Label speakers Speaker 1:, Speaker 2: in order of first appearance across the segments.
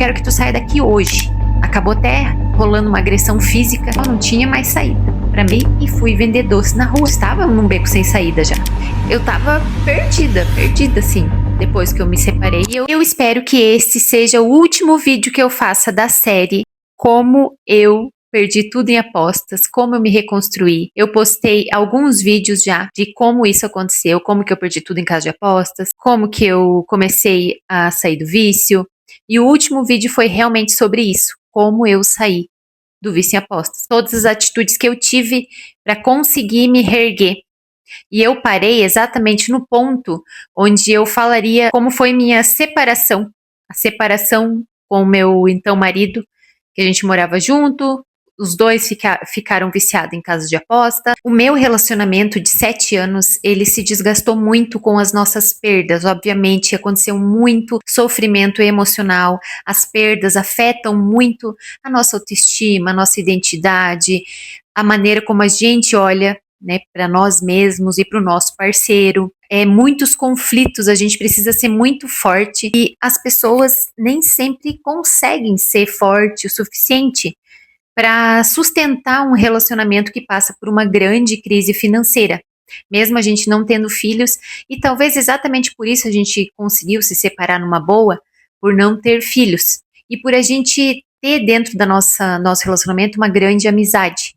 Speaker 1: quero que tu saia daqui hoje. Acabou até rolando uma agressão física, eu não tinha mais saída pra mim e fui vender doce na rua. Estava num beco sem saída já. Eu tava perdida assim, depois que eu me separei. Eu espero que esse seja o último vídeo que eu faça da série Como Eu Perdi Tudo em Apostas, como eu me reconstruí. Eu postei alguns vídeos já de como isso aconteceu, como que eu perdi tudo em casa de apostas, como que eu comecei a sair do vício. E o último vídeo foi realmente sobre isso, como eu saí do vício em apostas. Todas as atitudes que eu tive para conseguir me reerguer. E eu parei exatamente no ponto onde eu falaria como foi minha separação. A separação com o meu então marido, que a gente morava junto, os dois ficaram viciados em casas de aposta. O meu relacionamento de 7 anos, ele se desgastou muito com as nossas perdas. Obviamente, aconteceu muito sofrimento emocional. As perdas afetam muito a nossa autoestima, a nossa identidade, a maneira como a gente olha, né, para nós mesmos e para o nosso parceiro. Muitos conflitos, a gente precisa ser muito forte e as pessoas nem sempre conseguem ser forte o suficiente para sustentar um relacionamento que passa por uma grande crise financeira, mesmo a gente não tendo filhos, e talvez exatamente por isso a gente conseguiu se separar numa boa, por não ter filhos, e por a gente ter dentro da nosso relacionamento uma grande amizade.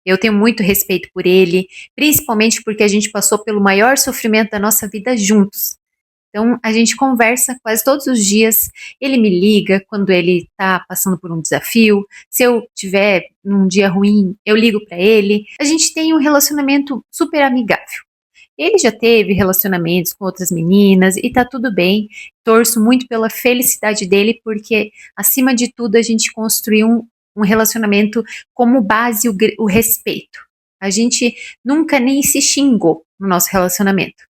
Speaker 1: Eu tenho muito respeito por ele, principalmente porque a gente passou pelo maior sofrimento da nossa vida juntos. Então, a gente conversa quase todos os dias. Ele me liga quando ele está passando por um desafio. Se eu tiver num dia ruim, eu ligo para ele. A gente tem um relacionamento super amigável. Ele já teve relacionamentos com outras meninas e tá tudo bem. Torço muito pela felicidade dele, porque, acima de tudo, a gente construiu um relacionamento como base o respeito. A gente nunca nem se xingou no nosso relacionamento.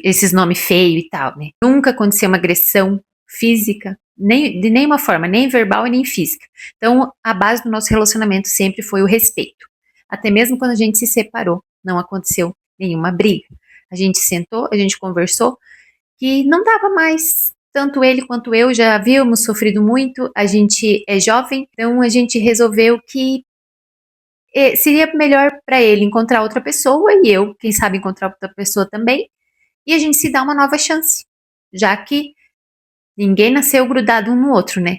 Speaker 1: Esses nomes feios e tal, né? Nunca aconteceu uma agressão física, de nenhuma forma, nem verbal e nem física. Então, a base do nosso relacionamento sempre foi o respeito. Até mesmo quando a gente se separou, não aconteceu nenhuma briga. A gente sentou, a gente conversou, que não dava mais. Tanto ele quanto eu já havíamos sofrido muito, a gente é jovem, então a gente resolveu que seria melhor para ele encontrar outra pessoa e eu, quem sabe, encontrar outra pessoa também, e a gente se dá uma nova chance, já que ninguém nasceu grudado um no outro, né?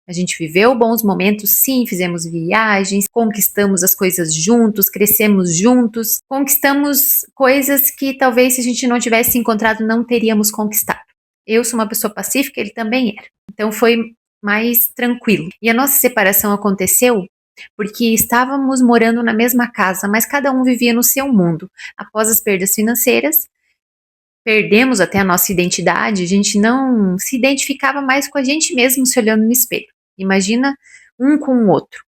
Speaker 1: A gente viveu bons momentos, sim, fizemos viagens, conquistamos as coisas juntos, crescemos juntos, conquistamos coisas que talvez se a gente não tivesse encontrado não teríamos conquistado. Eu sou uma pessoa pacífica, ele também era. Então foi mais tranquilo. E a nossa separação aconteceu porque estávamos morando na mesma casa, mas cada um vivia no seu mundo. Após as perdas financeiras, perdemos até a nossa identidade, a gente não se identificava mais com a gente mesmo se olhando no espelho. Imagina um com o outro,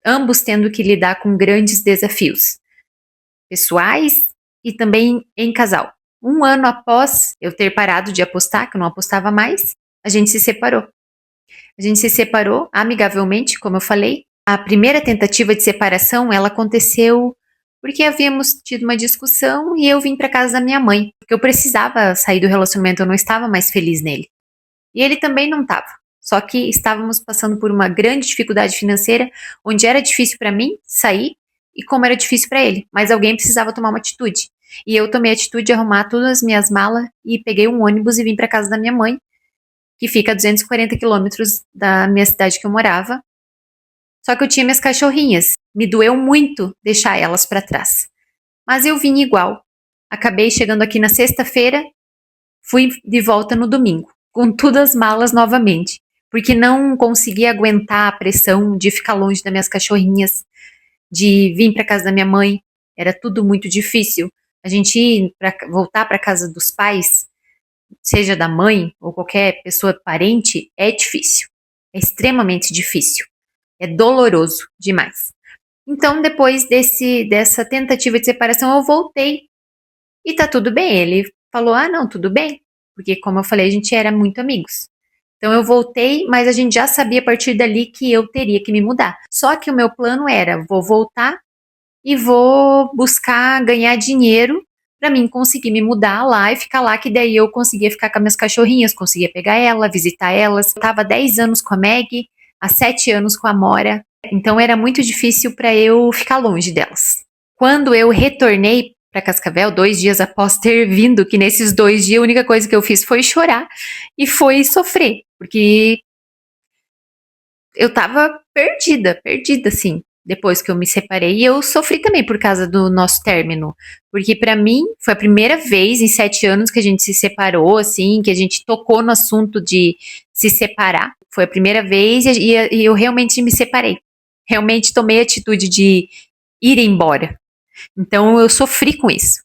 Speaker 1: ambos tendo que lidar com grandes desafios pessoais e também em casal. 1 ano após eu ter parado de apostar, que eu não apostava mais, a gente se separou. A gente se separou amigavelmente, como eu falei. A primeira tentativa de separação, ela aconteceu porque havíamos tido uma discussão e eu vim para casa da minha mãe, porque eu precisava sair do relacionamento, eu não estava mais feliz nele. E ele também não estava. Só que estávamos passando por uma grande dificuldade financeira, onde era difícil para mim sair e como era difícil para ele, mas alguém precisava tomar uma atitude. E eu tomei a atitude de arrumar todas as minhas malas e peguei um ônibus e vim para casa da minha mãe, que fica a 240 quilômetros da minha cidade que eu morava. Só que eu tinha minhas cachorrinhas, me doeu muito deixar elas para trás. Mas eu vim igual. Acabei chegando aqui na sexta-feira, fui de volta no domingo, com todas as malas novamente, porque não consegui aguentar a pressão de ficar longe das minhas cachorrinhas, de vir para casa da minha mãe. Era tudo muito difícil. A gente voltar para casa dos pais, seja da mãe ou qualquer pessoa parente, é difícil. É extremamente difícil. É doloroso demais. Então, depois dessa tentativa de separação, eu voltei. E tá tudo bem. Ele falou, não, tudo bem. Porque, como eu falei, a gente era muito amigos. Então, eu voltei, mas a gente já sabia a partir dali que eu teria que me mudar. Só que o meu plano era, vou voltar e vou buscar ganhar dinheiro pra mim conseguir me mudar lá e ficar lá, que daí eu conseguia ficar com as minhas cachorrinhas, conseguia pegar ela, visitar elas. Eu tava 10 anos com a Meg, há 7 anos com a Mora, então era muito difícil pra eu ficar longe delas. Quando eu retornei pra Cascavel, 2 dias após ter vindo, que nesses 2 dias a única coisa que eu fiz foi chorar e foi sofrer, porque eu tava perdida, perdida, assim, depois que eu me separei. E eu sofri também por causa do nosso término. Porque pra mim, foi a primeira vez em 7 anos que a gente se separou, assim, que a gente tocou no assunto de se separar. Foi a primeira vez e eu realmente me separei. Realmente tomei a atitude de ir embora. Então eu sofri com isso.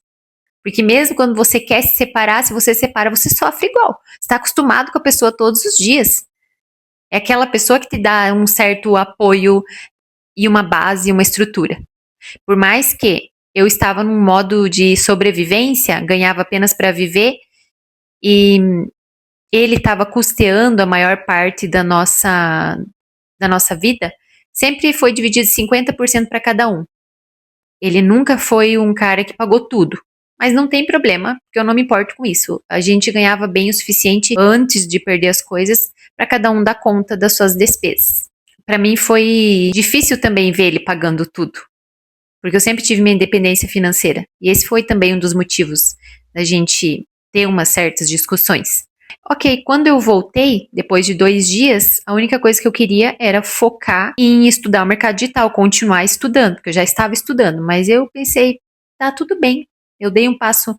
Speaker 1: Porque mesmo quando você quer se separar, se você se separa, você sofre igual. Você está acostumado com a pessoa todos os dias. É aquela pessoa que te dá um certo apoio e uma base, uma estrutura. Por mais que eu estava num modo de sobrevivência, ganhava apenas para viver, e ele estava custeando a maior parte da nossa vida, sempre foi dividido 50% para cada um. Ele nunca foi um cara que pagou tudo. Mas não tem problema, porque eu não me importo com isso. A gente ganhava bem o suficiente antes de perder as coisas para cada um dar conta das suas despesas. Para mim foi difícil também ver ele pagando tudo, porque eu sempre tive minha independência financeira. E esse foi também um dos motivos da gente ter umas certas discussões. Ok, quando eu voltei, depois de 2 dias, a única coisa que eu queria era focar em estudar o mercado digital, continuar estudando, porque eu já estava estudando, mas eu pensei, tá tudo bem. Eu dei um passo,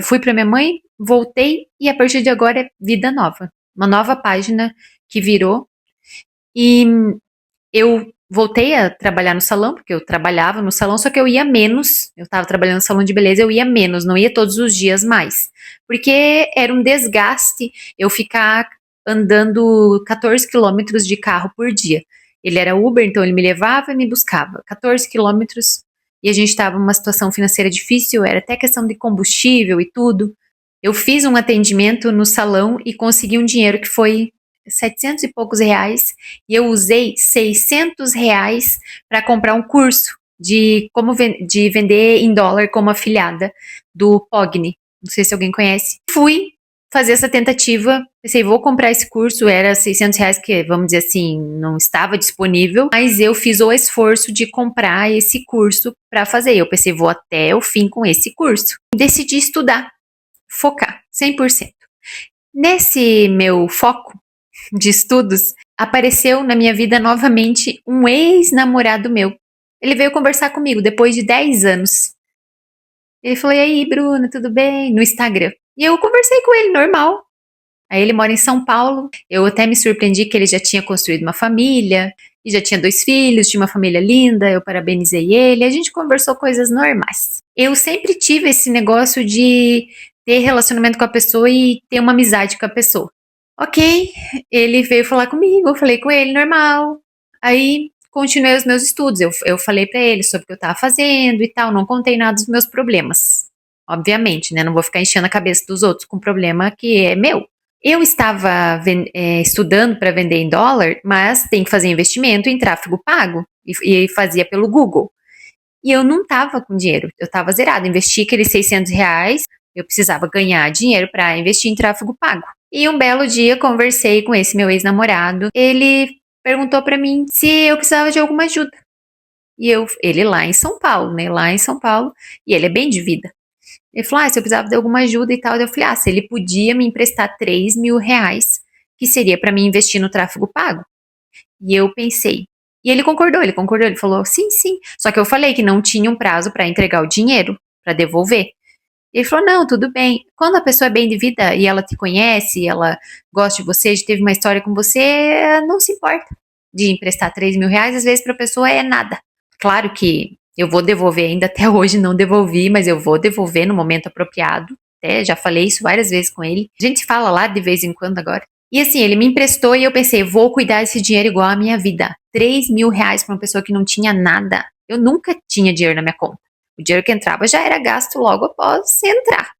Speaker 1: fui para minha mãe, voltei e a partir de agora é vida nova. Uma nova página que virou. E eu voltei a trabalhar no salão, porque eu trabalhava no salão, só que eu ia menos. Eu estava trabalhando no salão de beleza, eu ia menos, não ia todos os dias mais. Porque era um desgaste eu ficar andando 14 quilômetros de carro por dia. Ele era Uber, então ele me levava e me buscava. 14 quilômetros e a gente estava numa situação financeira difícil, era até questão de combustível e tudo. Eu fiz um atendimento no salão e consegui um dinheiro que foi 700 e poucos reais, e eu usei 600 reais para comprar um curso de como de vender em dólar como afiliada do Pogni. Não sei se alguém conhece. Fui fazer essa tentativa, pensei, vou comprar esse curso, era 600 reais que, vamos dizer assim, não estava disponível, mas eu fiz o esforço de comprar esse curso para fazer. Eu pensei, vou até o fim com esse curso. Decidi estudar, focar, 100%. Nesse meu foco de estudos, apareceu na minha vida novamente um ex-namorado meu. Ele veio conversar comigo depois de 10 anos. Ele falou, e aí, Bruna, tudo bem? No Instagram. E eu conversei com ele, normal. Aí ele mora em São Paulo. Eu até me surpreendi que ele já tinha construído uma família, e já tinha 2 filhos, tinha uma família linda, eu parabenizei ele, a gente conversou coisas normais. Eu sempre tive esse negócio de ter relacionamento com a pessoa e ter uma amizade com a pessoa. Ok, ele veio falar comigo, eu falei com ele, normal. Aí continuei os meus estudos. Eu falei pra ele sobre o que eu tava fazendo e tal, não contei nada dos meus problemas. Obviamente, né? Não vou ficar enchendo a cabeça dos outros com um problema que é meu. Eu estava estudando para vender em dólar, mas tem que fazer investimento em tráfego pago e fazia pelo Google. E eu não estava com dinheiro, eu estava zerado. Investi aqueles 600 reais, eu precisava ganhar dinheiro para investir em tráfego pago. E um belo dia conversei com esse meu ex-namorado. Ele perguntou para mim se eu precisava de alguma ajuda. E ele lá em São Paulo, né? Lá em São Paulo. E ele é bem de vida. Ele falou, se eu precisava de alguma ajuda e tal. Eu falei, se ele podia me emprestar 3 mil reais, que seria para mim investir no tráfego pago. E eu pensei. E ele concordou, ele falou, sim, sim. Só que eu falei que não tinha um prazo para entregar o dinheiro, para devolver. Ele falou, não, tudo bem. Quando a pessoa é bem de vida e ela te conhece, ela gosta de você, já teve uma história com você, não se importa de emprestar 3 mil reais, às vezes para a pessoa é nada. Claro que eu vou devolver, ainda até hoje não devolvi, mas eu vou devolver no momento apropriado. Até já falei isso várias vezes com ele. A gente fala lá de vez em quando agora. E assim, ele me emprestou e eu pensei, vou cuidar desse dinheiro igual à minha vida. 3 mil reais para uma pessoa que não tinha nada. Eu nunca tinha dinheiro na minha conta. O dinheiro que entrava já era gasto logo após entrar.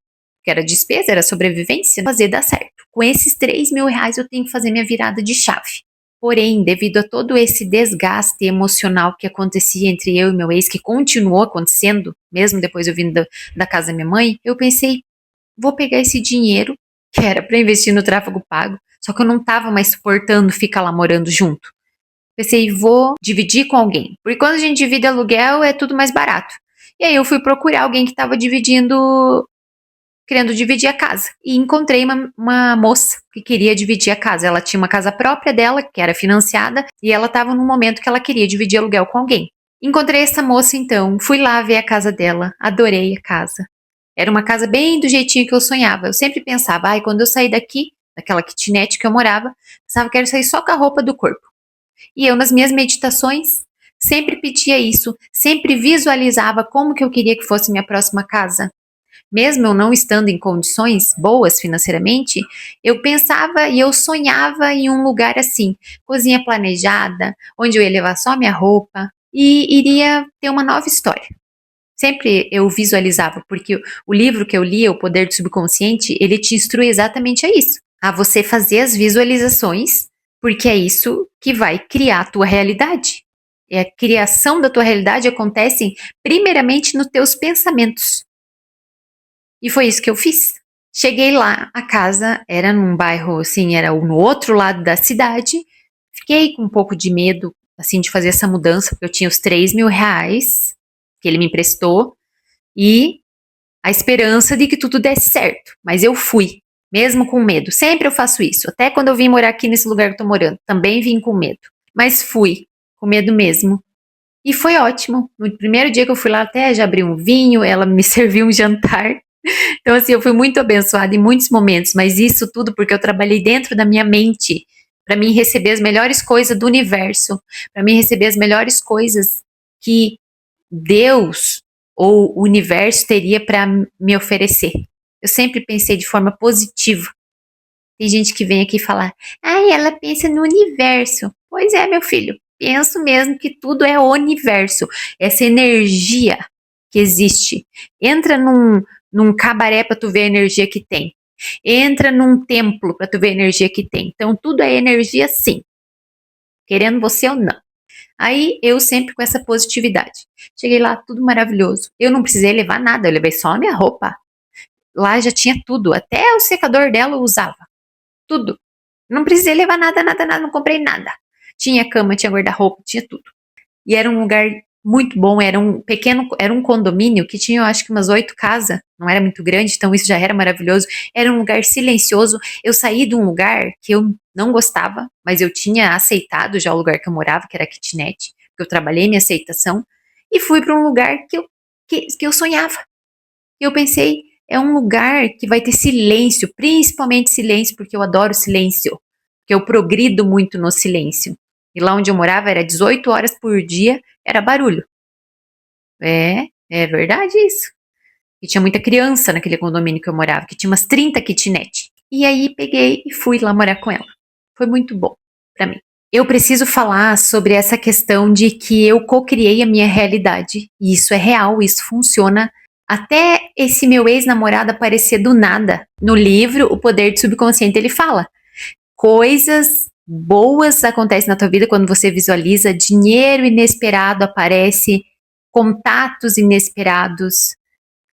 Speaker 1: Que era despesa, era sobrevivência. Fazer dar certo. Com esses 3 mil reais eu tenho que fazer minha virada de chave. Porém, devido a todo esse desgaste emocional que acontecia entre eu e meu ex, que continuou acontecendo, mesmo depois eu vindo da casa da minha mãe, eu pensei, vou pegar esse dinheiro, que era para investir no tráfego pago, só que eu não estava mais suportando ficar lá morando junto. Pensei, vou dividir com alguém, porque quando a gente divide aluguel é tudo mais barato. E aí eu fui procurar alguém que estava querendo dividir a casa. E encontrei uma moça que queria dividir a casa. Ela tinha uma casa própria dela, que era financiada, e ela estava num momento que ela queria dividir aluguel com alguém. Encontrei essa moça então, fui lá ver a casa dela, adorei a casa. Era uma casa bem do jeitinho que eu sonhava. Eu sempre pensava, quando eu sair daqui, daquela kitnet que eu morava, pensava que quero sair só com a roupa do corpo. E eu, nas minhas meditações, sempre pedia isso, sempre visualizava como que eu queria que fosse minha próxima casa. Mesmo eu não estando em condições boas financeiramente, eu pensava e eu sonhava em um lugar assim, cozinha planejada, onde eu ia levar só minha roupa e iria ter uma nova história. Sempre eu visualizava, porque o livro que eu li, O Poder do Subconsciente, ele te instrui exatamente a isso, a você fazer as visualizações, porque é isso que vai criar a tua realidade. E a criação da tua realidade acontece primeiramente nos teus pensamentos. E foi isso que eu fiz. Cheguei lá, a casa era num bairro, assim, era no outro lado da cidade. Fiquei com um pouco de medo, assim, de fazer essa mudança, porque eu tinha os 3.000 reais que ele me emprestou e a esperança de que tudo desse certo. Mas eu fui, mesmo com medo. Sempre eu faço isso. Até quando eu vim morar aqui nesse lugar que eu tô morando, também vim com medo. Mas fui, com medo mesmo. E foi ótimo. No primeiro dia que eu fui lá, até já abri um vinho, ela me serviu um jantar. Então, assim, eu fui muito abençoada em muitos momentos, mas isso tudo porque eu trabalhei dentro da minha mente para mim receber as melhores coisas do universo, para mim receber as melhores coisas que Deus ou o universo teria para me oferecer. Eu sempre pensei de forma positiva. Tem gente que vem aqui falar, ela pensa no universo. Pois é, meu filho, penso mesmo que tudo é o universo, essa energia que existe. Entra num cabaré para tu ver a energia que tem. Entra num templo para tu ver a energia que tem. Então tudo é energia sim, querendo você ou não. Aí eu sempre com essa positividade. Cheguei lá, tudo maravilhoso. Eu não precisei levar nada, eu levei só a minha roupa. Lá já tinha tudo, até o secador dela eu usava. Tudo. Não precisei levar nada, não comprei nada. Tinha cama, tinha guarda-roupa, tinha tudo. E era um lugar muito bom, era um condomínio que tinha, eu acho que umas 8 casas, não era muito grande, então isso já era maravilhoso. Era um lugar silencioso. Eu saí de um lugar que eu não gostava, mas eu tinha aceitado já o lugar que eu morava, que era a kitnet, porque eu trabalhei minha aceitação, e fui para um lugar que eu sonhava. E eu pensei, é um lugar que vai ter silêncio, principalmente silêncio, porque eu adoro silêncio, porque eu progrido muito no silêncio. E lá onde eu morava era 18 horas por dia, era barulho. É verdade isso. E tinha muita criança naquele condomínio que eu morava, que tinha umas 30 kitnet. E aí peguei e fui lá morar com ela. Foi muito bom pra mim. Eu preciso falar sobre essa questão de que eu co-criei a minha realidade. E isso é real, isso funciona. Até esse meu ex-namorado aparecer do nada. No livro, O Poder do Subconsciente, ele fala: coisas boas acontecem na tua vida quando você visualiza, dinheiro inesperado aparece, contatos inesperados,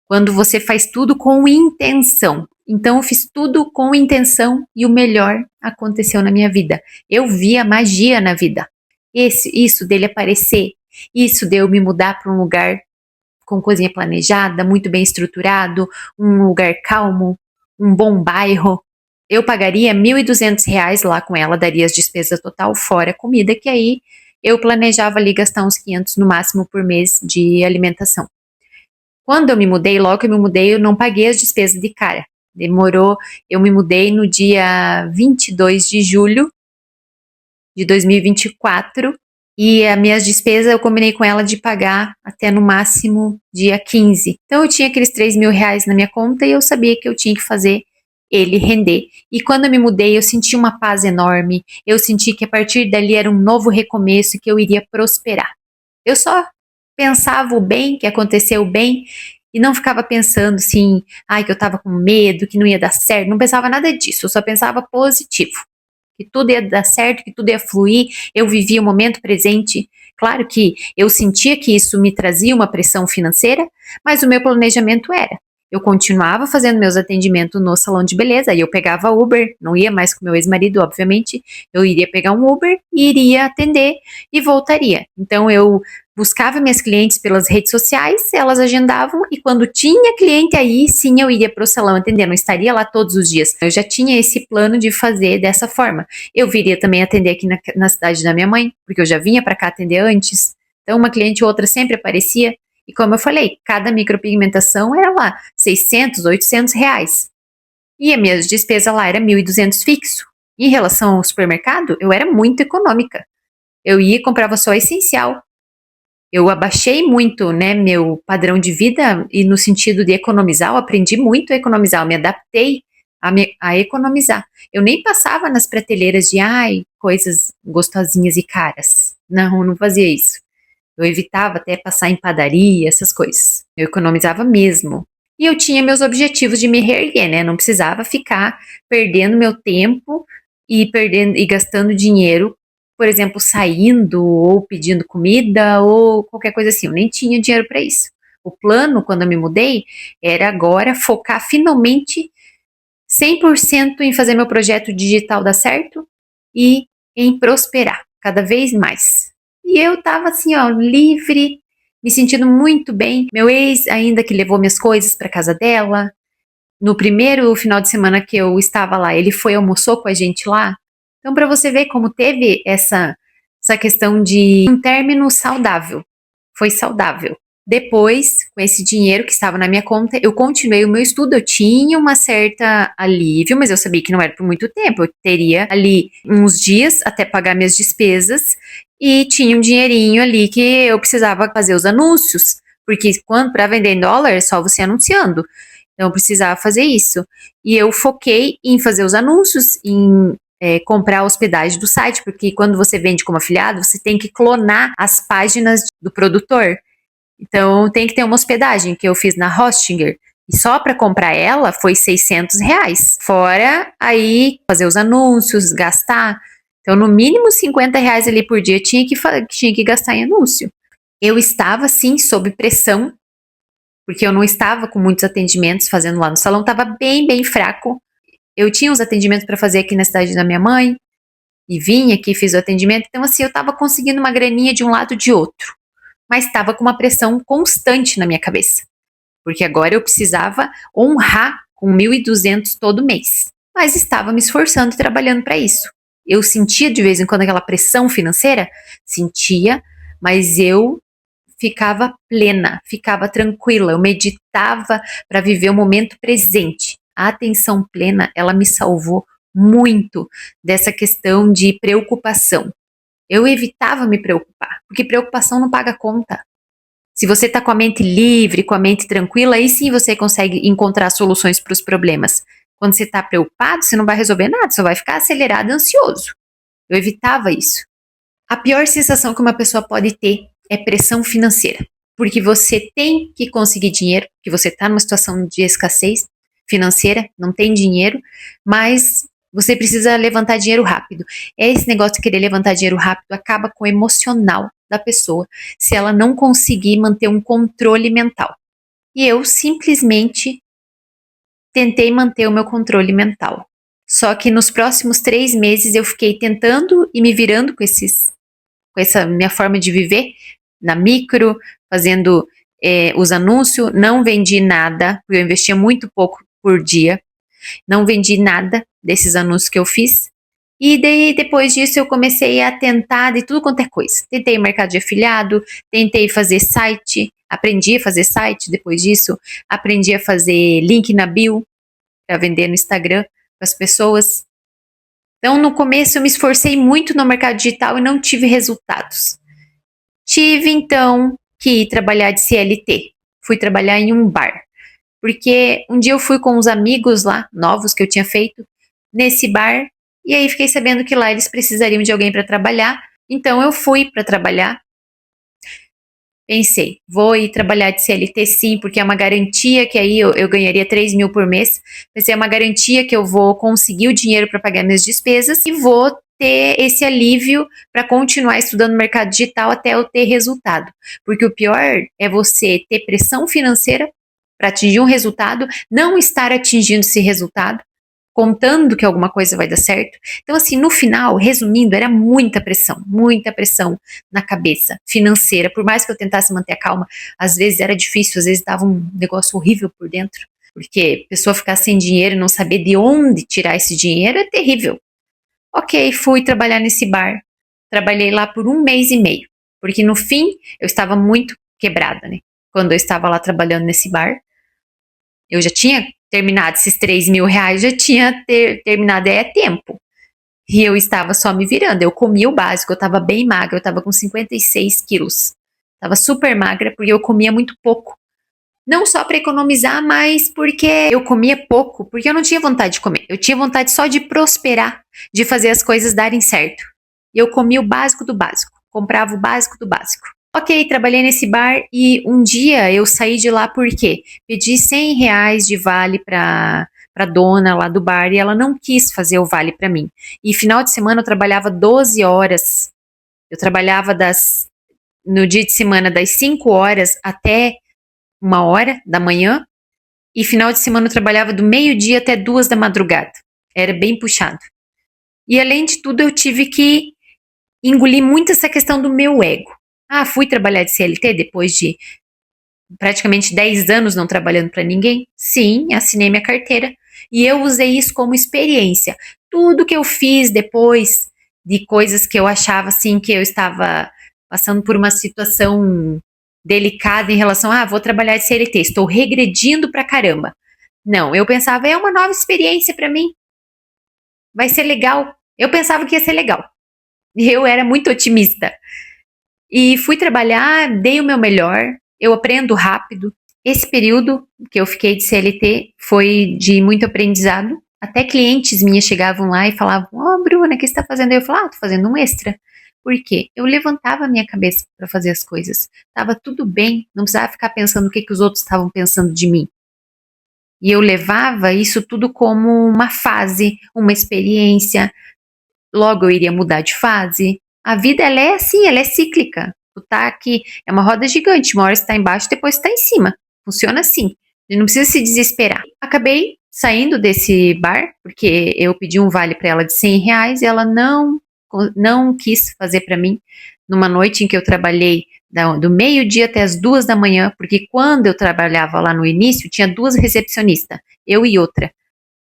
Speaker 1: quando você faz tudo com intenção. Então eu fiz tudo com intenção e o melhor aconteceu na minha vida. Eu vi a magia na vida. Isso dele aparecer, isso de eu me mudar para um lugar com cozinha planejada, muito bem estruturado, um lugar calmo, um bom bairro. Eu pagaria R$ 1.200 lá com ela, daria as despesas total fora comida, que aí eu planejava ali gastar uns 500 no máximo por mês de alimentação. Quando eu me mudei, logo que eu me mudei, eu não paguei as despesas de cara. Demorou, eu me mudei no dia 22 de julho de 2024 e as minhas despesas eu combinei com ela de pagar até no máximo dia 15. Então eu tinha aqueles R$ 3.000 na minha conta e eu sabia que eu tinha que fazer ele render. E quando eu me mudei, eu senti uma paz enorme, eu senti que a partir dali era um novo recomeço e que eu iria prosperar. Eu só pensava o bem, que aconteceu o bem, e não ficava pensando assim, que eu tava com medo, que não ia dar certo, não pensava nada disso, eu só pensava positivo. que tudo ia dar certo, que tudo ia fluir, eu vivia o momento presente. Claro que eu sentia que isso me trazia uma pressão financeira, mas o meu planejamento era: eu continuava fazendo meus atendimentos no salão de beleza, e eu pegava Uber, não ia mais com meu ex-marido, obviamente, eu iria pegar um Uber, iria atender e voltaria. Então eu buscava minhas clientes pelas redes sociais, elas agendavam, e quando tinha cliente aí, sim, eu iria para o salão atender, não estaria lá todos os dias. Eu já tinha esse plano de fazer dessa forma. Eu viria também atender aqui na cidade da minha mãe, porque eu já vinha para cá atender antes. Então uma cliente ou outra sempre aparecia. E como eu falei, cada micropigmentação era lá 600, 800 reais. E as minhas despesas lá era 1.200 fixo. Em relação ao supermercado, eu era muito econômica. Eu ia e comprava só essencial. Eu abaixei muito, né, meu padrão de vida, e no sentido de economizar, eu aprendi muito a economizar, eu me adaptei a economizar. Eu nem passava nas prateleiras de, coisas gostosinhas e caras. Não, eu não fazia isso. Eu evitava até passar em padaria, essas coisas. Eu economizava mesmo. E eu tinha meus objetivos de me reerguer, né? Não precisava ficar perdendo meu tempo e gastando dinheiro, por exemplo, saindo ou pedindo comida ou qualquer coisa assim. Eu nem tinha dinheiro para isso. O plano, quando eu me mudei, era agora focar finalmente 100% em fazer meu projeto digital dar certo e em prosperar cada vez mais. E eu tava assim, ó, livre, me sentindo muito bem. Meu ex ainda que levou minhas coisas para casa dela. No primeiro final de semana que eu estava lá, ele foi almoçou com a gente lá. Então, para você ver como teve essa questão de um término saudável. Foi saudável. Depois, com esse dinheiro que estava na minha conta, eu continuei o meu estudo. Eu tinha uma certa alívio, mas eu sabia que não era por muito tempo. Eu teria ali uns dias até pagar minhas despesas e tinha um dinheirinho ali que eu precisava fazer os anúncios, porque quando para vender em dólar é só você anunciando. Então eu precisava fazer isso. E eu foquei em fazer os anúncios, em comprar a hospedagem do site, porque quando você vende como afiliado, você tem que clonar as páginas do produtor. Então tem que ter uma hospedagem que eu fiz na Hostinger. E só para comprar ela foi 600 reais. Fora aí fazer os anúncios, gastar. Então no mínimo 50 reais ali por dia tinha que gastar em anúncio. Eu estava sim sob pressão, porque eu não estava com muitos atendimentos fazendo lá no salão, estava bem, bem fraco. Eu tinha uns atendimentos para fazer aqui na cidade da minha mãe, e vim aqui, fiz o atendimento. Então, assim, eu estava conseguindo uma graninha de um lado ou de outro, mas estava com uma pressão constante na minha cabeça, porque agora eu precisava honrar com 1.200 todo mês, mas estava me esforçando e trabalhando para isso. Eu sentia de vez em quando aquela pressão financeira, sentia, mas eu ficava plena, ficava tranquila, eu meditava para viver o momento presente. A atenção plena, ela me salvou muito dessa questão de preocupação. Eu evitava me preocupar, porque preocupação não paga conta. Se você está com a mente livre, com a mente tranquila, aí sim você consegue encontrar soluções para os problemas. Quando você está preocupado, você não vai resolver nada, você vai ficar acelerado e ansioso. Eu evitava isso. A pior sensação que uma pessoa pode ter é pressão financeira, porque você tem que conseguir dinheiro, que você está numa situação de escassez financeira, não tem dinheiro, mas você precisa levantar dinheiro rápido. Esse negócio de querer levantar dinheiro rápido acaba com o emocional da pessoa, se ela não conseguir manter um controle mental. E eu simplesmente tentei manter o meu controle mental. Só que nos próximos 3 meses eu fiquei tentando e me virando com essa minha forma de viver, na micro, fazendo os anúncios, não vendi nada, porque eu investia muito pouco por dia, não vendi nada desses anúncios que eu fiz, e daí depois disso eu comecei a tentar de tudo quanto é coisa. Tentei mercado de afiliado, tentei fazer site, aprendi a fazer site depois disso, aprendi a fazer link na bio, para vender no Instagram para as pessoas. Então, no começo, eu me esforcei muito no mercado digital e não tive resultados. Tive, então, que ir trabalhar de CLT. Fui trabalhar em um bar. Porque um dia eu fui com uns amigos lá, novos que eu tinha feito, nesse bar, e aí fiquei sabendo que lá eles precisariam de alguém para trabalhar. Então, eu fui para trabalhar. Pensei, vou ir trabalhar de CLT sim, porque é uma garantia que aí eu ganharia 3 mil por mês. Pensei, é uma garantia que eu vou conseguir o dinheiro para pagar minhas despesas e vou ter esse alívio para continuar estudando no mercado digital até eu ter resultado. Porque o pior é você ter pressão financeira para atingir um resultado, não estar atingindo esse resultado, contando que alguma coisa vai dar certo. Então, assim, no final, resumindo, era muita pressão na cabeça financeira. Por mais que eu tentasse manter a calma, às vezes era difícil, às vezes dava um negócio horrível por dentro. Porque a pessoa ficar sem dinheiro e não saber de onde tirar esse dinheiro é terrível. Ok, fui trabalhar nesse bar. Trabalhei lá por 1 mês e meio. Porque no fim, eu estava muito quebrada, né? Quando eu estava lá trabalhando nesse bar, eu já tinha terminado esses 3 mil reais, já tinha terminado tempo. E eu estava só me virando. Eu comia o básico, eu estava bem magra, eu estava com 56 quilos. Estava super magra porque eu comia muito pouco. Não só para economizar, mas porque eu comia pouco, porque eu não tinha vontade de comer. Eu tinha vontade só de prosperar, de fazer as coisas darem certo. E eu comia o básico do básico, comprava o básico do básico. Ok, trabalhei nesse bar e um dia eu saí de lá porque pedi 100 reais de vale para dona lá do bar e ela não quis fazer o vale para mim. E final de semana eu trabalhava 12 horas. Eu trabalhava no dia de semana das 5 horas até 1 hora da manhã e final de semana eu trabalhava do meio-dia até 2 da madrugada. Era bem puxado. E além de tudo eu tive que engolir muito essa questão do meu ego. Fui trabalhar de CLT depois de praticamente 10 anos não trabalhando para ninguém? Sim, assinei minha carteira. E eu usei isso como experiência. Tudo que eu fiz depois de coisas que eu achava assim que eu estava passando por uma situação delicada em relação vou trabalhar de CLT, estou regredindo pra caramba. Não, eu pensava, é uma nova experiência para mim. Vai ser legal. Eu pensava que ia ser legal. Eu era muito otimista. E fui trabalhar, dei o meu melhor, eu aprendo rápido. Esse período que eu fiquei de CLT foi de muito aprendizado. Até clientes minhas chegavam lá e falavam: Bruna, o que você está fazendo? Eu falava: tô fazendo um extra. Por quê? Eu levantava a minha cabeça para fazer as coisas. Tava tudo bem, não precisava ficar pensando o que os outros estavam pensando de mim. E eu levava isso tudo como uma fase, uma experiência. Logo eu iria mudar de fase. A vida, ela é assim, ela é cíclica. Tu tá aqui, é uma roda gigante, uma hora você tá embaixo, depois você tá em cima. Funciona assim. Não precisa se desesperar. Acabei saindo desse bar, porque eu pedi um vale para ela de 100 reais e ela não quis fazer para mim. Numa noite em que eu trabalhei do meio-dia até as 2 da manhã, porque quando eu trabalhava lá no início, tinha 2 recepcionistas, eu e outra.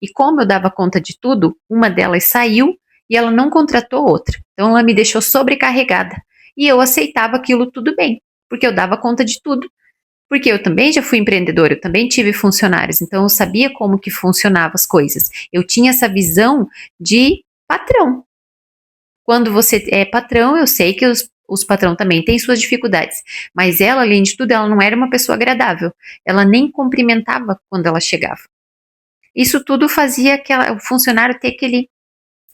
Speaker 1: E como eu dava conta de tudo, uma delas saiu e ela não contratou outra. Então ela me deixou sobrecarregada. E eu aceitava aquilo tudo bem, porque eu dava conta de tudo. Porque eu também já fui empreendedora, eu também tive funcionários, então eu sabia como que funcionavam as coisas. Eu tinha essa visão de patrão. Quando você é patrão, eu sei que os patrão também têm suas dificuldades, mas ela, além de tudo, ela não era uma pessoa agradável. Ela nem cumprimentava quando ela chegava. Isso tudo fazia o funcionário ter aquele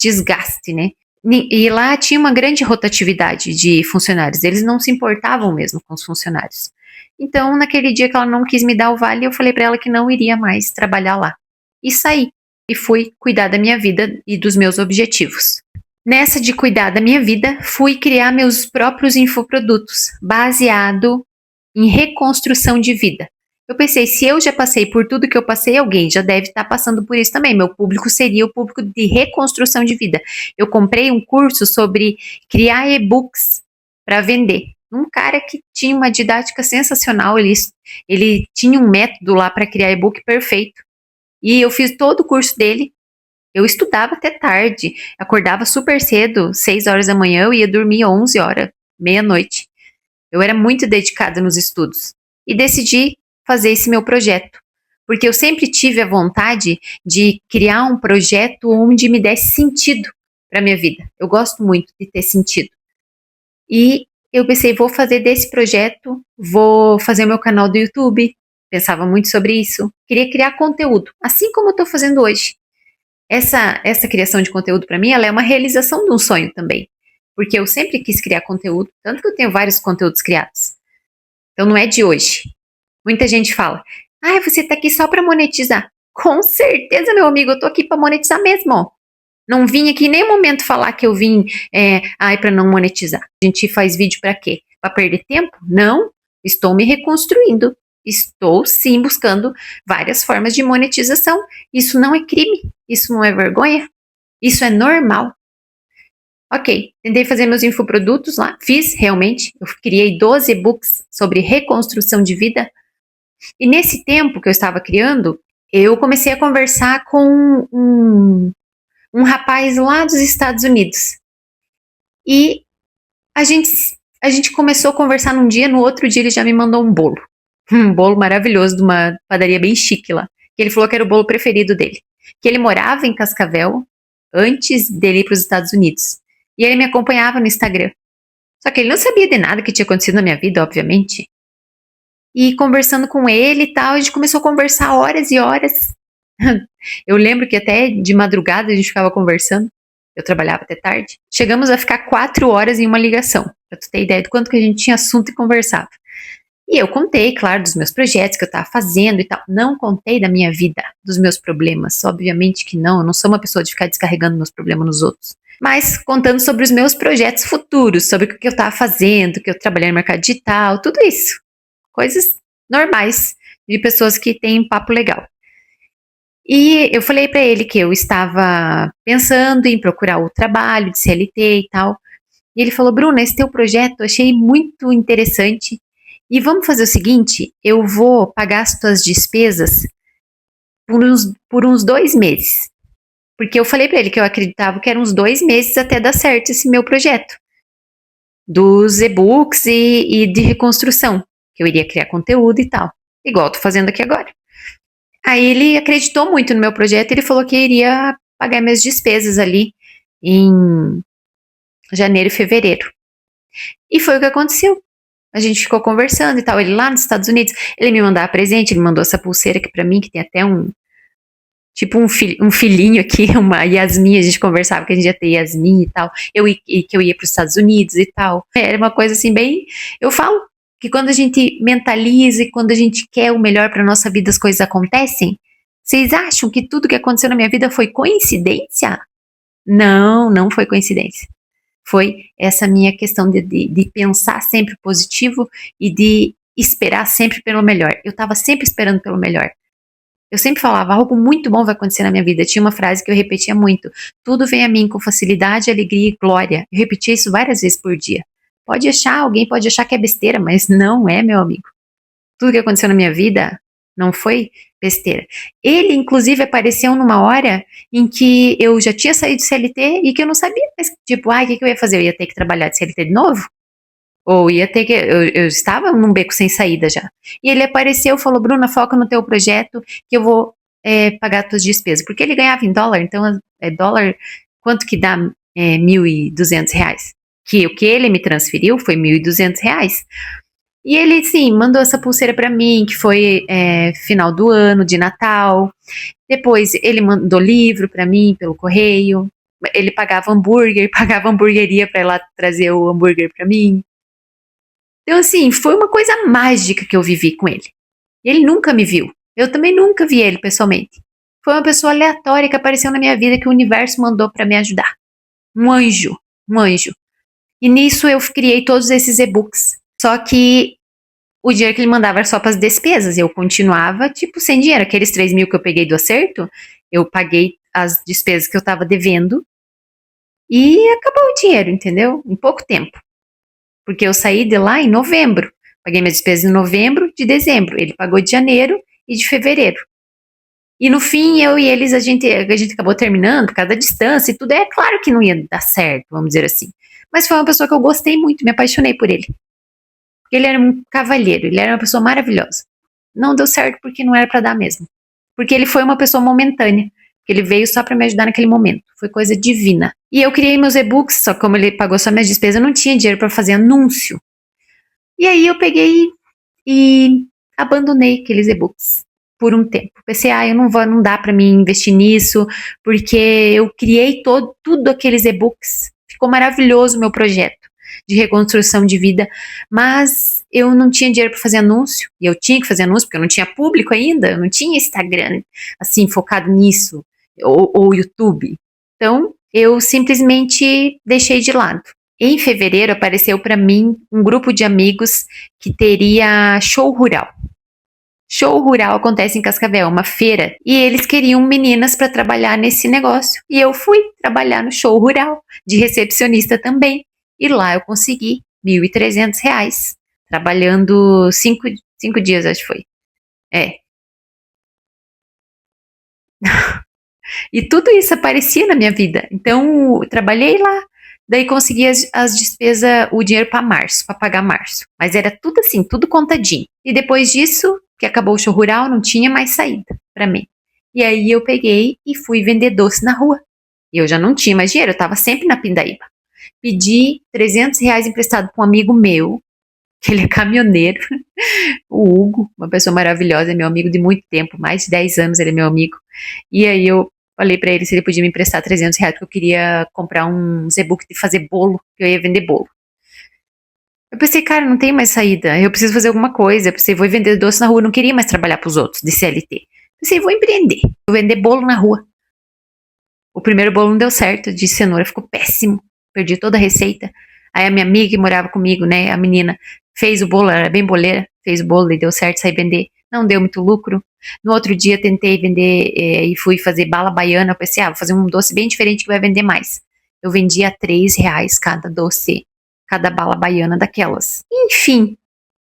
Speaker 1: desgaste, né? E lá tinha uma grande rotatividade de funcionários, eles não se importavam mesmo com os funcionários. Então, naquele dia que ela não quis me dar o vale, eu falei para ela que não iria mais trabalhar lá. E saí. E fui cuidar da minha vida e dos meus objetivos. Nessa de cuidar da minha vida, fui criar meus próprios infoprodutos, baseado em reconstrução de vida. Eu pensei, se eu já passei por tudo que eu passei, alguém já deve estar passando por isso também. Meu público seria o público de reconstrução de vida. Eu comprei um curso sobre criar e-books para vender. Um cara que tinha uma didática sensacional, ele tinha um método lá para criar e-book perfeito. E eu fiz todo o curso dele. Eu estudava até tarde, acordava super cedo, 6 horas da manhã, eu ia dormir 11 horas, meia-noite. Eu era muito dedicada nos estudos e decidi fazer esse meu projeto, porque eu sempre tive a vontade de criar um projeto onde me desse sentido para minha vida. Eu gosto muito de ter sentido. E eu pensei, vou fazer desse projeto, vou fazer o meu canal do YouTube. Pensava muito sobre isso. Queria criar conteúdo, assim como eu estou fazendo hoje. Essa criação de conteúdo para mim, ela é uma realização de um sonho também. Porque eu sempre quis criar conteúdo, tanto que eu tenho vários conteúdos criados. Então não é de hoje. Muita gente fala, você tá aqui só para monetizar. Com certeza, meu amigo, eu tô aqui para monetizar mesmo. Não vim aqui em nenhum momento falar que eu vim para não monetizar. A gente faz vídeo para quê? Para perder tempo? Não, estou me reconstruindo. Estou sim buscando várias formas de monetização. Isso não é crime, isso não é vergonha, isso é normal. Ok, tentei fazer meus infoprodutos lá, fiz realmente. Eu criei 12 e-books sobre reconstrução de vida. E nesse tempo que eu estava criando, eu comecei a conversar com um rapaz lá dos Estados Unidos. E a gente começou a conversar num dia, no outro dia ele já me mandou um bolo. Um bolo maravilhoso de uma padaria bem chique lá. Que ele falou que era o bolo preferido dele. Que ele morava em Cascavel antes dele ir para os Estados Unidos. E ele me acompanhava no Instagram. Só que ele não sabia de nada que tinha acontecido na minha vida, obviamente. E conversando com ele e tal, a gente começou a conversar horas e horas. Eu lembro que até de madrugada a gente ficava conversando. Eu trabalhava até tarde. Chegamos a ficar 4 horas em uma ligação. Pra tu ter ideia de quanto que a gente tinha assunto e conversava. E eu contei, claro, dos meus projetos que eu tava fazendo e tal. Não contei da minha vida, dos meus problemas. Obviamente que não. Eu não sou uma pessoa de ficar descarregando meus problemas nos outros. Mas contando sobre os meus projetos futuros, sobre o que eu tava fazendo, que eu trabalhei no mercado digital, tudo isso. Coisas normais de pessoas que têm papo legal. E eu falei para ele que eu estava pensando em procurar o trabalho de CLT e tal. E ele falou, Bruna, esse teu projeto eu achei muito interessante. E vamos fazer o seguinte, eu vou pagar as tuas despesas por uns 2 meses. Porque eu falei para ele que eu acreditava que eram uns 2 meses até dar certo esse meu projeto. Dos e-books e de reconstrução. Que eu iria criar conteúdo e tal. Igual eu tô fazendo aqui agora. Aí ele acreditou muito no meu projeto e ele falou que iria pagar minhas despesas ali em janeiro e fevereiro. E foi o que aconteceu. A gente ficou conversando e tal. Ele lá nos Estados Unidos, ele me mandava presente, ele mandou essa pulseira aqui pra mim, que tem até um filhinho aqui, uma Yasmin, a gente conversava que a gente ia ter Yasmin e tal. Que eu ia pros Estados Unidos e tal. Era uma coisa assim bem... Eu falo que quando a gente mentaliza e quando a gente quer o melhor pra nossa vida, as coisas acontecem. Vocês acham que tudo que aconteceu na minha vida foi coincidência? Não, não foi coincidência. Foi essa minha questão de pensar sempre positivo e de esperar sempre pelo melhor. Eu estava sempre esperando pelo melhor. Eu sempre falava, algo muito bom vai acontecer na minha vida. Tinha uma frase que eu repetia muito. Tudo vem a mim com facilidade, alegria e glória. Eu repetia isso várias vezes por dia. Alguém pode achar que é besteira, mas não é, meu amigo. Tudo que aconteceu na minha vida não foi besteira. Ele, inclusive, apareceu numa hora em que eu já tinha saído do CLT e que eu não sabia, mas tipo, o que eu ia fazer? Eu ia ter que trabalhar de CLT de novo? Ou ia ter que... Eu estava num beco sem saída já. E ele apareceu e falou, Bruna, foca no teu projeto que eu vou pagar tuas despesas. Porque ele ganhava em dólar, então dólar, quanto que dá R$1.200? Que o que ele me transferiu foi R$1.200. E ele, sim, mandou essa pulseira pra mim, que foi final do ano, de Natal. Depois ele mandou livro pra mim pelo correio. Ele pagava hambúrguer, pagava hamburgueria pra ir lá trazer o hambúrguer pra mim. Então, assim, foi uma coisa mágica que eu vivi com ele. Ele nunca me viu. Eu também nunca vi ele pessoalmente. Foi uma pessoa aleatória que apareceu na minha vida que o universo mandou pra me ajudar. Um anjo, um anjo. E nisso eu criei todos esses e-books. Só que o dinheiro que ele mandava era só para as despesas. Eu continuava, tipo, sem dinheiro. Aqueles 3 mil que eu peguei do acerto, eu paguei as despesas que eu estava devendo e acabou o dinheiro, entendeu? Em pouco tempo. Porque eu saí de lá em novembro. Paguei minhas despesas em novembro, de dezembro. Ele pagou de janeiro e de fevereiro. E no fim, eu e eles, a gente acabou terminando por causa da distância e tudo. É claro que não ia dar certo, vamos dizer assim. Mas foi uma pessoa que eu gostei muito, me apaixonei por ele. Porque ele era um cavalheiro, ele era uma pessoa maravilhosa. Não deu certo porque não era para dar mesmo. Porque ele foi uma pessoa momentânea. Ele veio só para me ajudar naquele momento. Foi coisa divina. E eu criei meus e-books, só que como ele pagou só minhas despesas, eu não tinha dinheiro para fazer anúncio. E aí eu peguei e abandonei aqueles e-books por um tempo. Pensei, não dá para mim investir nisso, porque eu criei tudo aqueles e-books. Ficou maravilhoso o meu projeto de reconstrução de vida, mas eu não tinha dinheiro para fazer anúncio, e eu tinha que fazer anúncio porque eu não tinha público ainda, eu não tinha Instagram, assim, focado nisso, ou YouTube. Então, eu simplesmente deixei de lado. Em fevereiro, apareceu para mim um grupo de amigos que teria show rural. Show rural acontece em Cascavel, uma feira, e eles queriam meninas para trabalhar nesse negócio. E eu fui trabalhar no show rural, de recepcionista também. E lá eu consegui R$ 1.300, trabalhando cinco dias, acho que foi. É. E tudo isso aparecia na minha vida. Então, eu trabalhei lá, daí consegui as despesas, o dinheiro para março, para pagar março. Mas era tudo assim, tudo contadinho. E depois disso, que acabou o show rural, não tinha mais saída para mim. E aí eu peguei e fui vender doce na rua. E eu já não tinha mais dinheiro, eu estava sempre na pindaíba. Pedi R$ 300 emprestado para um amigo meu, que ele é caminhoneiro, o Hugo, uma pessoa maravilhosa, é meu amigo de muito tempo, mais de 10 anos ele é meu amigo. E aí eu falei pra ele se ele podia me emprestar R$ 300, porque eu queria comprar um e-book de fazer bolo, que eu ia vender bolo. Eu pensei, cara, não tem mais saída, eu preciso fazer alguma coisa, eu pensei, vou vender doce na rua, eu não queria mais trabalhar pros outros, de CLT. Pensei, vou empreender, vou vender bolo na rua. O primeiro bolo não deu certo, de cenoura, ficou péssimo, perdi toda a receita. Aí a minha amiga que morava comigo, né, a menina, fez o bolo, ela era bem boleira, fez o bolo e deu certo, saí vender. Não deu muito lucro. No outro dia tentei vender e fui fazer bala baiana. Eu pensei, vou fazer um doce bem diferente que vai vender mais. Eu vendia R$ 3 cada doce, cada bala baiana daquelas. Enfim,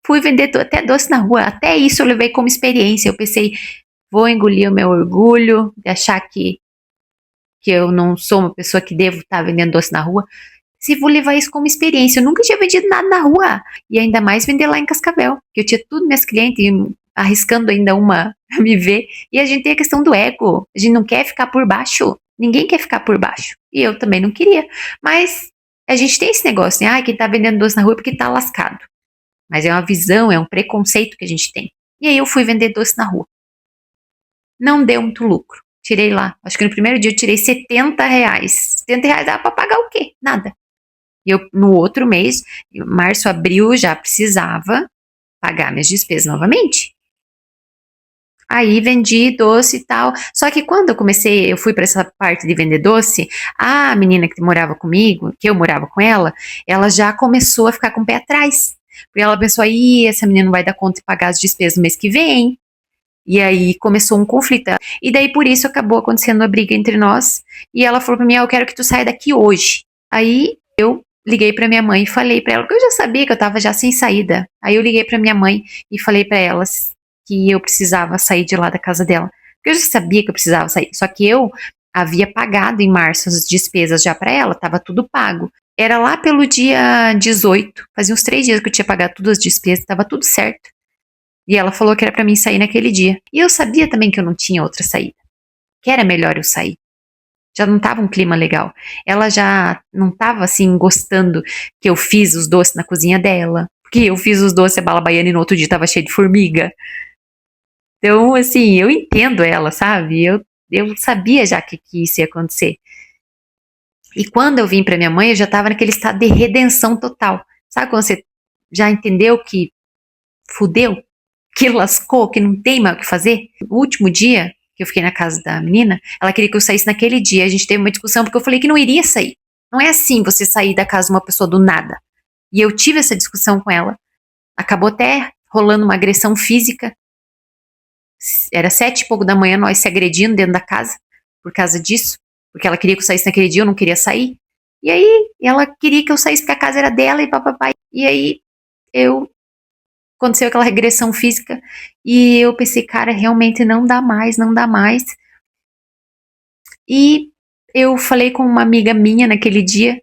Speaker 1: fui vender até doce na rua. Até isso eu levei como experiência. Eu pensei, vou engolir o meu orgulho de achar que eu não sou uma pessoa que devo estar vendendo doce na rua. Se vou levar isso como experiência, eu nunca tinha vendido nada na rua. E ainda mais vender lá em Cascavel, que eu tinha tudo minhas clientes arriscando ainda uma me ver. E a gente tem a questão do ego. A gente não quer ficar por baixo. Ninguém quer ficar por baixo. E eu também não queria. Mas a gente tem esse negócio, né? Quem tá vendendo doce na rua é porque tá lascado. Mas é uma visão, é um preconceito que a gente tem. E aí eu fui vender doce na rua. Não deu muito lucro. Tirei lá. Acho que no primeiro dia eu tirei R$ 70. R$ 70 dava pra pagar o quê? Nada. E eu, no outro mês, março, abril, já precisava pagar minhas despesas novamente. Aí vendi doce e tal. Só que quando eu fui para essa parte de vender doce, a menina que morava comigo, que eu morava com ela já começou a ficar com o pé atrás. Porque ela pensou, aí essa menina não vai dar conta de pagar as despesas no mês que vem. E aí começou um conflito. E daí por isso acabou acontecendo uma briga entre nós. E ela falou pra mim, eu quero que tu saia daqui hoje. Aí eu liguei pra minha mãe e falei pra ela, que eu já sabia que eu tava já sem saída. Aí eu liguei pra minha mãe e falei pra ela que eu precisava sair de lá da casa dela. Porque eu já sabia que eu precisava sair. Só que eu havia pagado em março as despesas já pra ela, tava tudo pago. Era lá pelo dia 18, fazia uns 3 dias que eu tinha pagado todas as despesas, tava tudo certo. E ela falou que era pra mim sair naquele dia. E eu sabia também que eu não tinha outra saída. Que era melhor eu sair. Já não tava um clima legal. Ela já não tava assim gostando que eu fiz os doces na cozinha dela. Porque eu fiz os doces a bala baiana e no outro dia tava cheio de formiga. Então, assim, eu entendo ela, sabe? Eu sabia já que isso ia acontecer. E quando eu vim pra minha mãe, eu já tava naquele estado de redenção total. Sabe quando você já entendeu que fudeu? Que lascou, que não tem mais o que fazer? O último dia que eu fiquei na casa da menina, ela queria que eu saísse naquele dia. A gente teve uma discussão porque eu falei que não iria sair. Não é assim você sair da casa de uma pessoa do nada. E eu tive essa discussão com ela. Acabou até rolando uma agressão física. Era 7 e pouco da manhã, nós se agredindo dentro da casa por causa disso. Porque ela queria que eu saísse naquele dia, eu não queria sair. E aí, ela queria que eu saísse porque a casa era dela e papapá. E aí, aconteceu aquela regressão física e eu pensei, cara, realmente não dá mais, não dá mais. E eu falei com uma amiga minha naquele dia,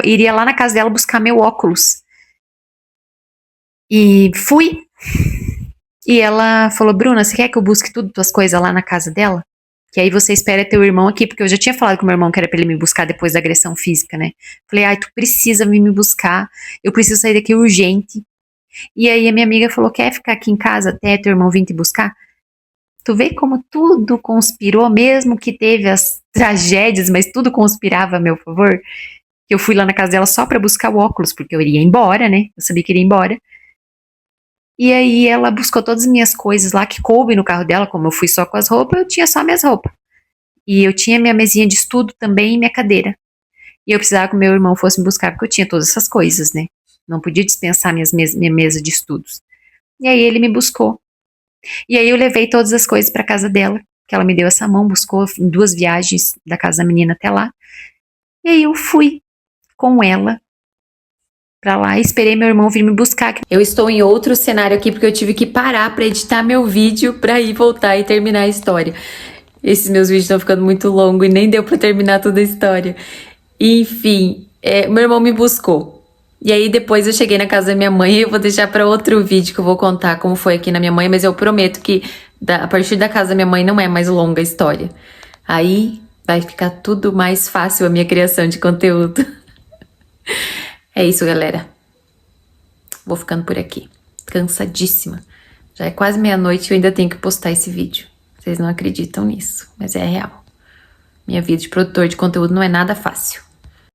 Speaker 1: iria lá na casa dela buscar meu óculos. E fui. E ela falou, Bruna, você quer que eu busque tudo, tuas coisas lá na casa dela? Que aí você espera teu irmão aqui, porque eu já tinha falado com meu irmão que era pra ele me buscar depois da agressão física, né? Falei, ai, tu precisa vir me buscar, eu preciso sair daqui urgente. E aí a minha amiga falou, quer ficar aqui em casa até teu irmão vir te buscar? Tu vê como tudo conspirou, mesmo que teve as tragédias, mas tudo conspirava a meu favor. Eu fui lá na casa dela só pra buscar o óculos, porque eu iria embora, né? Eu sabia que iria embora. E aí ela buscou todas as minhas coisas lá que coube no carro dela, como eu fui só com as roupas, eu tinha só minhas roupas. E eu tinha minha mesinha de estudo também e minha cadeira. E eu precisava que o meu irmão fosse me buscar, porque eu tinha todas essas coisas, né? Não podia dispensar minha mesa de estudos. E aí ele me buscou. E aí eu levei todas as coisas para casa dela, que ela me deu essa mão, buscou em 2 viagens da casa da menina até lá. E aí eu fui com ela pra lá e esperei meu irmão vir me buscar. Eu estou em outro cenário aqui porque eu tive que parar para editar meu vídeo para ir voltar e terminar a história. Esses meus vídeos estão ficando muito longos e nem deu para terminar toda a história. Enfim, meu irmão me buscou. E aí depois eu cheguei na casa da minha mãe e eu vou deixar para outro vídeo que eu vou contar como foi aqui na minha mãe, mas eu prometo que a partir da casa da minha mãe não é mais longa a história. Aí vai ficar tudo mais fácil a minha criação de conteúdo. É isso, galera. Vou ficando por aqui. Cansadíssima. Já é quase meia-noite e eu ainda tenho que postar esse vídeo. Vocês não acreditam nisso, mas é real. Minha vida de produtor de conteúdo não é nada fácil.